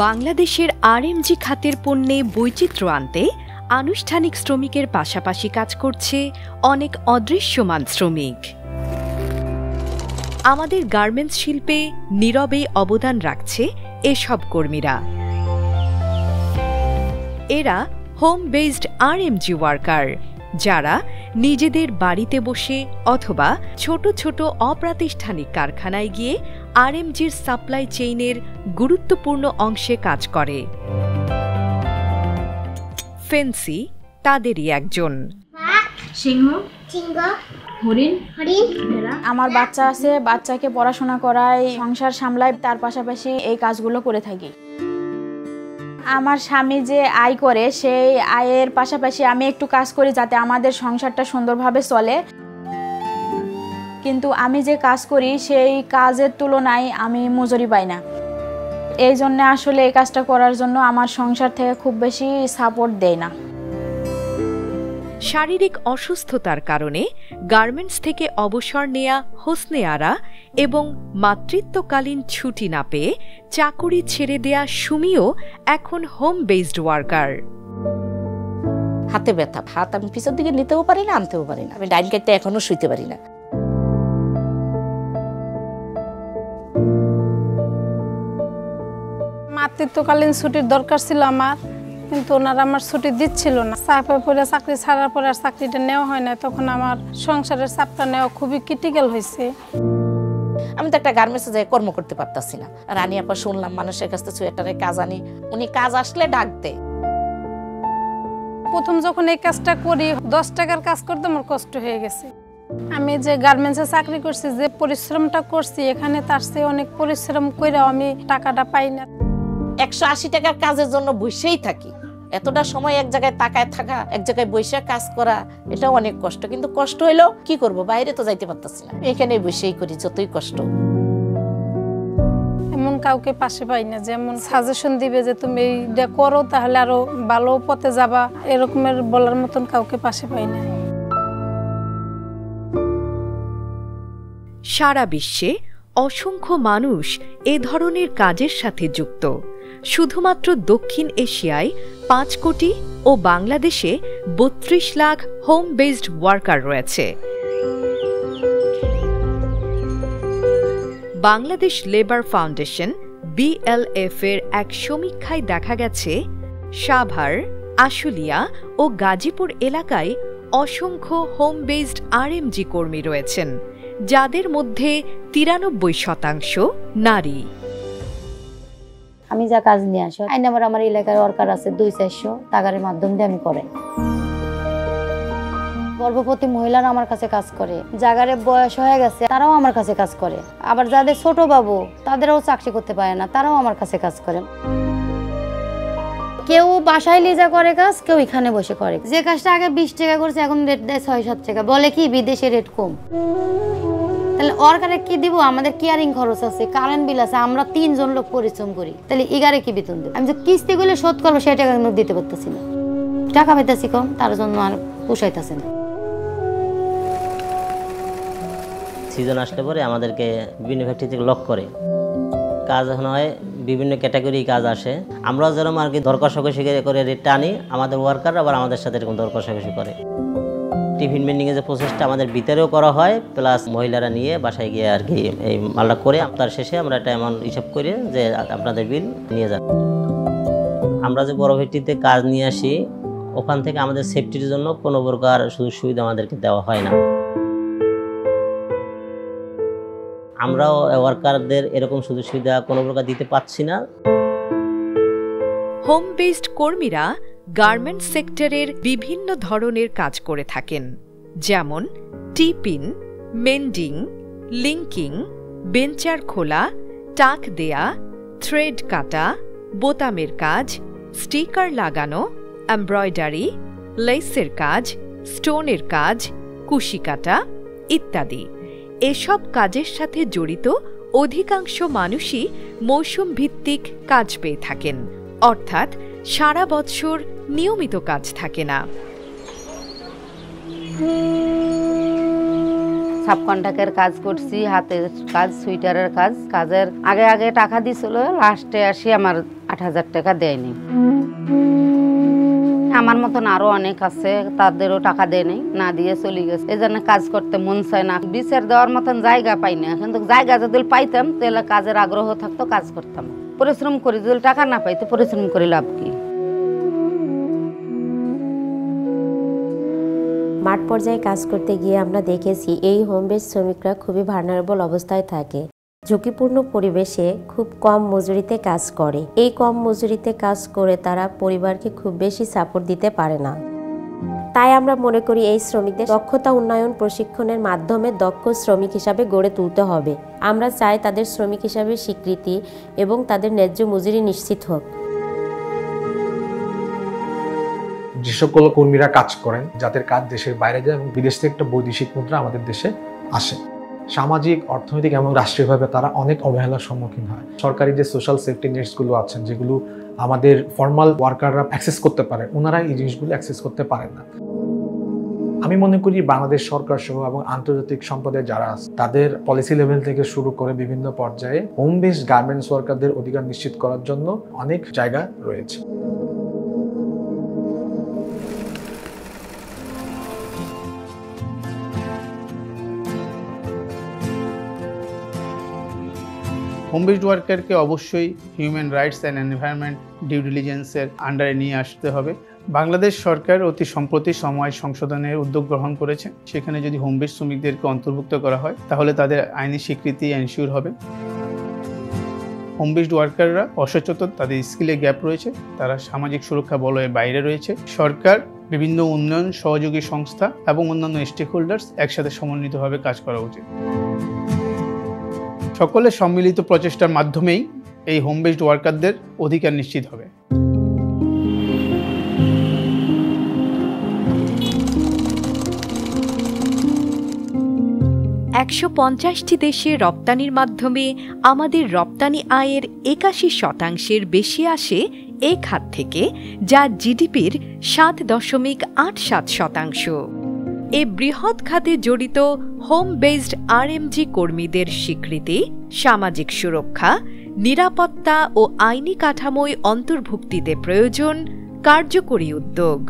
বাংলাদেশের আরএমজি খাতের পণ্যে বৈচিত্র্য আনতে আনুষ্ঠানিক শ্রমিকের পাশাপাশি কাজ করছে অনেক অদৃশ্যমান শ্রমিক। আমাদের গার্মেন্টস শিল্পে নীরবে অবদান রাখছে এসব কর্মীরা। এরা হোম বেসড আরএমজি ওয়ার্কার, যারা নিজেদের বাড়িতে বসে অথবা ছোট ছোট অপ্রাতিষ্ঠানিক কারখানায় গিয়ে আরএমজির সাপ্লাই চেইনের গুরুত্বপূর্ণ অংশে কাজ করে। ফেন্সি তাদেরই একজন। আমার বাচ্চা আছে, বাচ্চাকে পড়াশোনা করাই, সংসার সামলাই, তার পাশাপাশি এই কাজগুলো করে থাকি। আমার স্বামী যে আয় করে, সেই আয়ের পাশাপাশি আমি একটু কাজ করি যাতে আমাদের সংসারটা সুন্দরভাবে চলে। কিন্তু আমি যে কাজ করি সেই কাজের তুলনায় আমি মজুরি পাই না। এই জন্য আসলে এই কাজটা করার জন্য আমার সংসার থেকে খুব বেশি সাপোর্ট দেয় না। শারীরিক অসুস্থতার কারণে গার্মেন্টস থেকে অবসর নেয়া হোসনে আরা এবং মাতৃত্বকালীন ছুটি না পেয়ে চাকুরি ছেড়ে দেয়া সুমিও এখন হোম বেসড ওয়ার্কার। হাতে ব্যথা, হাত আমি পিছন দিকে নিতেও পারি না, আনতেও পারি না। আমি ডাইন কাটতে এখনো শুইতে পারি না। মাতৃত্বকালীন ছুটির দরকার ছিল আমার, কিন্তু ওনারা আমার ছুটি দিচ্ছিল না। চাপে পড়ে চাকরি ছাড়ার পরে আর চাকরিটা নেওয়া হয় না। তখন আমার সংসারের চাপটা নেওয়া খুবই ক্রিটিক্যাল হয়েছে। আমি তো একটা গার্মেন্টসে যাই কর্ম করতে পারতাছি না। রানী আপা শুনলাম মানুষের কাছ থেকে সোয়েটারের কাজ আনি, উনি কাজ আসলে ডাক দেয়। প্রথম যখন এই কাজটা করি 10 টাকার কাজ করতে আমার কষ্ট হয়ে গেছে। আমি যে গার্মেন্টসে চাকরি করছি, যে পরিশ্রমটা করছি, এখানে তার চেয়ে অনেক পরিশ্রম করেও আমি টাকাটা পাই না। 180 টাকার কাজের জন্য বসেই থাকি। এতটা সময় এক জায়গায় তাকায় থাকা, এক জায়গায় বসে কাজ করা, এটা অনেক কষ্ট। কিন্তু কষ্ট হইলেও কি করব, বাইরে তো যাইতে পারতাছি না, এখানে বসেই করি যতই কষ্ট। এমন কাউকে পাশে পাই না যেমন সাজেশন দিবে যে তুমি এটা করো তাহলে আরো ভালো পথে যাবা, এরকমের বলার মতন কাউকে পাশে পাই না। সারা বিশ্বে অসংখ্য মানুষ এ ধরনের কাজের সাথে যুক্ত। শুধুমাত্র দক্ষিণ এশিয়ায় 5 কোটি ও বাংলাদেশে 32 লাখ হোম বেসড ওয়ার্কার রয়েছে। বাংলাদেশ লেবার ফাউন্ডেশন BLF এর এক সমীক্ষায় দেখা গেছে, সাভার, আশুলিয়া ও গাজীপুর এলাকায় অসংখ্য হোম বেসড আরএমজি কর্মী রয়েছেন, যাদের মধ্যে 93% নারী। আমি যা কাজ নিয়ে আসি, আইন আমার এলাকার ওয়ার্কার আছে 200-400 টাকার মাধ্যম দিয়ে আমি করে। গর্ভবতী মহিলারা আমার কাছে কাজ করে, জাগারে বয়স হয়ে গেছে তারাও আমার কাছে কাজ করে। আবার যাদের ছোট বাবু তাদেরও চাকরি করতে পারে না, তারাও আমার কাছে কাজ করে। কেউ বাসায় লিজা করে কাজ, কেউ এখানে বসে করে। যে কাজটা আগে 20 টাকা করছে এখন রেট দেয় 6-7 টাকা। বলে কি বিদেশে রেট কম। তাহলে ওয়ার্কারে কি দিব? আমাদের কেয়ারিং খরচ আছে, কারেন্ট বিল আছে, আমরা 3 জন লোক পরিশ্রম করি, তাহলে এগারে কি বেতন দেব? আমি যে কিস্তি গুলো শোধ করবো সেই টাকা কিন্তু দিতে পারতেছি না, টাকা পাইতেছি কম, তার জন্য আর পোষাইতেছে না। সিজন আসলে পরে আমাদেরকে বিভিন্ন ফ্যাক্টরি থেকে লক করে কাজ হয়, বিভিন্ন ক্যাটাগরি কাজ আসে। আমরাও যেরকম আর কি দর কষাকষি করে রেটটা আনি, আমাদের ওয়ার্কার আবার আমাদের সাথে এরকম দর কষাকষি করে। টিফিন ভেন্ডিংয়ের যে প্রসেসটা আমাদের ভিতরেও করা হয়, প্লাস মহিলারা নিয়ে বাসায় গিয়ে আর কি এই মালটা করে তার শেষে আমরা একটা এমন হিসাব করি যে আপনাদের বিল নিয়ে যান। আমরা যে বড় ফ্যাক্টরিতে কাজ নিয়ে আসি, ওখান থেকে আমাদের সেফটির জন্য কোনো প্রকার সুযোগ সুবিধা আমাদেরকে দেওয়া হয় না। আমরাও ওয়ার্কারদের এরকম সুযোগ সুবিধা কোনো প্রকার দিতে পারছি না। হোম বেসড কর্মীরা গার্মেন্টস সেক্টরের বিভিন্ন ধরনের কাজ করে থাকেন, যেমন টিপিন, মেন্ডিং, লিঙ্কিং, বেঞ্চার খোলা, টাক দেয়া, থ্রেড কাটা, বোতামের কাজ, স্টিকার লাগানো, এমব্রয়ডারি, লেসের কাজ, স্টোনের কাজ, কুশি কাটা ইত্যাদি। এসব কাজের সাথে জড়িত অধিকাংশ মানুষই মৌসুম ভিত্তিক কাজ পেয়ে থাকেন, অর্থাৎ সারা বছর নিয়মিত কাজ থাকে না। সাবকন্ট্রাক্টের কাজ করছি, হাতের কাজ, সুইটারের কাজ। কাজের আগে আগে টাকা দিছিল, লাস্টে আসি আমার 8,000 টাকা দেয়নি। আমার মতন আরো অনেক আছে, তাদেরও টাকা দেয় নাই, না দিয়ে চলে গেছে। এই জন্য কাজ করতে মন চায় না, বিচার দেওয়ার মতন জায়গা পাই না। কিন্তু জায়গা যদি পাইতাম তাহলে কাজের আগ্রহ থাকতো, কাজ করতাম। পরিশ্রম করি, যদি টাকা না পাইতো পরিশ্রম করে লাভ কি? মাঠ পর্যায়ে কাজ করতে গিয়ে আমরা দেখেছি এই হোম বেস শ্রমিকরা খুবই ভার্নারেবল অবস্থায় থাকে। ঝুঁকিপূর্ণ পরিবেশে খুব কম মজুরিতে কাজ করে। এই কম মজুরিতে কাজ করে তারা পরিবারকে খুব বেশি সাপোর্ট দিতে পারে না। তাই আমরা মনে করি এই শ্রমিকদের দক্ষতা উন্নয়ন প্রশিক্ষণের মাধ্যমে দক্ষ শ্রমিক হিসাবে গড়ে তুলতে হবে। আমরা চাই তাদের শ্রমিক হিসাবে স্বীকৃতি এবং তাদের ন্যায্য মজুরি নিশ্চিত হোক। যে সকল কর্মীরা কাজ করেন, যাদের কাজ দেশের বাইরে যায় এবং বিদেশ থেকে একটা বৈদেশিক মুদ্রা আমাদের দেশে আসে, সামাজিক, অর্থনৈতিক এবং রাষ্ট্রীয়ভাবে তারা অনেক অবহেলার সম্মুখীন হয়। সরকারি যে সোশ্যাল সেফটি নেটসগুলো আছেন, যেগুলো আমাদের ফর্মাল ওয়ার্কাররা অ্যাক্সেস করতে পারে, ওনারা এই জিনিসগুলো অ্যাক্সেস করতে পারেন না। আমি মনে করি বাংলাদেশ সরকার সহ এবং আন্তর্জাতিক সম্প্রদায় যারা আছে, তাদের পলিসি লেভেল থেকে শুরু করে বিভিন্ন পর্যায়ে হোম বেসড গার্মেন্টস ওয়ার্কারদের অধিকার নিশ্চিত করার জন্য অনেক জায়গা রয়েছে। হোম বেসড ওয়ার্কারকে অবশ্যই human rights and environment due ডিলিজেন্সের আন্ডারে নিয়ে আসতে হবে। বাংলাদেশ সরকার অতি সম্প্রতি সমাজ সংশোধনের উদ্যোগ গ্রহণ করেছে। সেখানে যদি হোম বেসড শ্রমিকদেরকে অন্তর্ভুক্ত করা হয় তাহলে তাদের আইনি স্বীকৃতি এনশিওর হবে। হোম বেসড ওয়ার্কাররা অসচেতন, তাদের স্কিলে গ্যাপ রয়েছে, তারা সামাজিক সুরক্ষা বলয়ের বাইরে রয়েছে। সরকার, বিভিন্ন উন্নয়ন সহযোগী সংস্থা এবং অন্যান্য স্টেক হোল্ডার্স একসাথে সমন্বিতভাবে কাজ করা উচিত। সকলের সম্মিলিত প্রচেষ্টার মাধ্যমেই এই হোম বেসড ওয়ার্কারদের অধিকার নিশ্চিত হবে। 150টি দেশে রপ্তানির মাধ্যমে আমাদের রপ্তানি আয়ের 81% বেশি আসে এই খাত থেকে, যা জিডিপির 7.87%। এ বৃহৎ খাতে জড়িত হোম বেসড আরএমজি কর্মীদের স্বীকৃতি, সামাজিক সুরক্ষা, নিরাপত্তা ও আইনি কাঠামোয় অন্তর্ভুক্তিতে প্রয়োজন কার্যকরী উদ্যোগ।